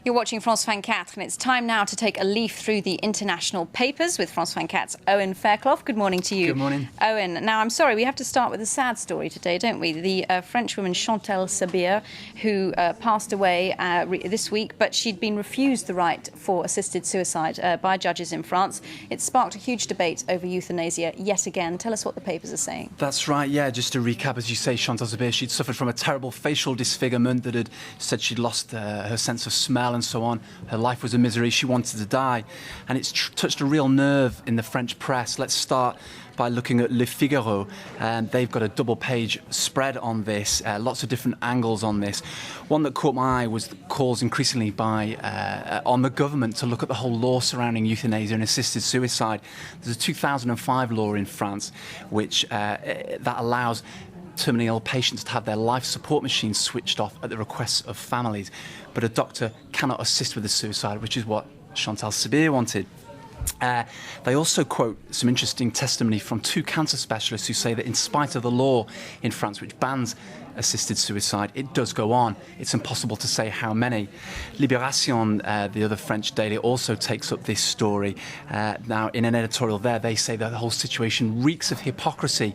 You're watching France 24, and it's time now to take a leaf through the international papers with France 24's Owen Fairclough. Good morning to you. Good morning. Owen, now I'm sorry, we have to start with a sad story today, don't we? The French woman Chantal Sebire, who passed away this week, but she'd been refused the right for assisted suicide by judges in France. It sparked a huge debate over euthanasia yet again. Tell us what the papers are saying. That's right, yeah, just to recap, as you say, Chantal Sebire, she'd suffered from a terrible facial disfigurement that had said she'd lost her sense of smell and so on. Her life was a misery. She wanted to die. And it's touched a real nerve in the French press. Let's start by looking at Le Figaro. They've got a double-page spread on this, lots of different angles on this. One that caught my eye was the calls increasingly on the government to look at the whole law surrounding euthanasia and assisted suicide. There's a 2005 law in France which that allows terminally ill patients to have their life support machines switched off at the requests of families. But a doctor cannot assist with the suicide, which is what Chantal Sebire wanted. They also quote some interesting testimony from two cancer specialists who say that in spite of the law in France which bans assisted suicide, it does go on. It's impossible to say how many. Libération, the other French daily, also takes up this story. Now, in an editorial there, they say that the whole situation reeks of hypocrisy.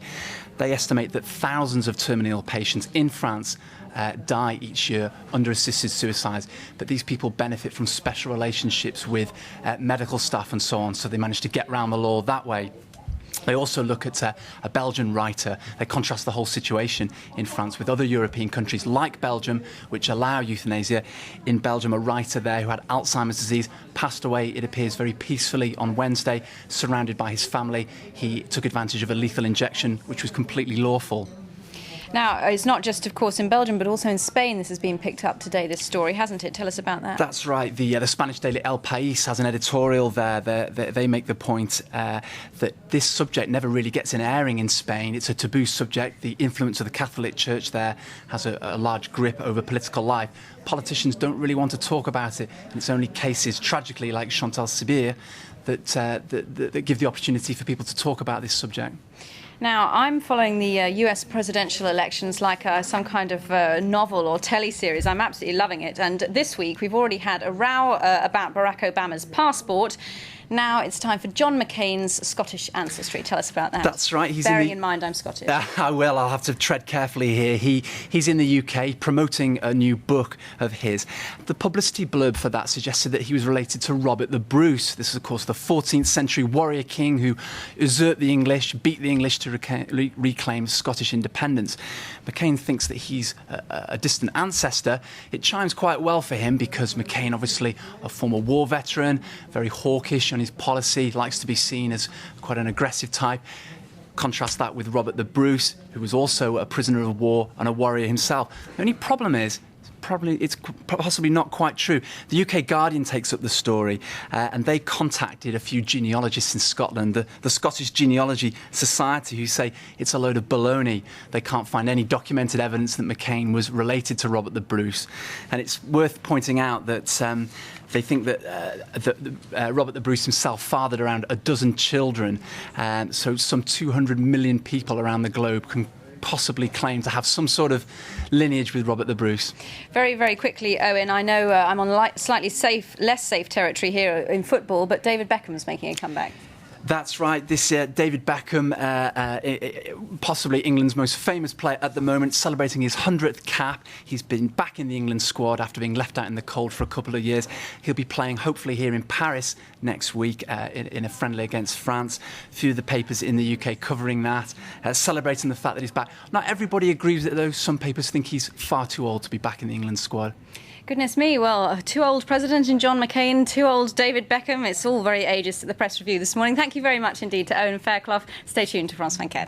They estimate that thousands of terminally ill patients in France die each year under assisted suicides, but these people benefit from special relationships with medical staff and so on, so they manage to get around the law that way. They also look at a Belgian writer. They contrast the whole situation in France with other European countries like Belgium, which allow euthanasia. In Belgium, a writer there who had Alzheimer's disease passed away, it appears, very peacefully on Wednesday, surrounded by his family. He took advantage of a lethal injection, which was completely lawful. Now, it's not just, of course, in Belgium, but also in Spain this has been picked up today, this story, hasn't it? Tell us about that. That's right. The Spanish daily El País has an editorial there. They make the point that this subject never really gets an airing in Spain. It's a taboo subject. The influence of the Catholic Church there has a large grip over political life. Politicians don't really want to talk about it. And it's only cases, tragically, like Chantal Sebire, that give the opportunity for people to talk about this subject. Now, I'm following the US presidential elections like some kind of novel or teleseries. I'm absolutely loving it. And this week, we've already had a row about Barack Obama's passport. Now it's time for John McCain's Scottish ancestry. Tell us about that. That's right. Bearing in mind I'm Scottish. I'll have to tread carefully here. He's in the UK promoting a new book of his. The publicity blurb for that suggested that he was related to Robert the Bruce. This is, of course, the 14th century warrior king who usurped the English, beat the English to reclaim Scottish independence. McCain thinks that he's a distant ancestor. It chimes quite well for him because McCain, obviously a former war veteran, very hawkish on his policy, likes to be seen as quite an aggressive type. Contrast that with Robert the Bruce, who was also a prisoner of war and a warrior himself. The only problem is, it's possibly not quite true. The UK Guardian takes up the story and they contacted a few genealogists in Scotland, the Scottish Genealogy Society, who say it's a load of baloney. They can't find any documented evidence that McCain was related to Robert the Bruce. And it's worth pointing out that they think that Robert the Bruce himself fathered around a dozen children, so some 200 million people around the globe can possibly claim to have some sort of lineage with Robert the Bruce. Very, very quickly, Owen, I know I'm on slightly less safe territory here in football, but David Beckham's making a comeback. That's right. This David Beckham, possibly England's most famous player at the moment, celebrating his 100th cap. He's been back in the England squad after being left out in the cold for a couple of years. He'll be playing, hopefully, here in Paris next week in a friendly against France. A few of the papers in the UK covering that, celebrating the fact that he's back. Not everybody agrees with it, though. Some papers think he's far too old to be back in the England squad. Goodness me, well, too old president in John McCain, too old David Beckham. It's all very ageist at the press review this morning. Thank you very much indeed to Owen Fairclough. Stay tuned to France 24.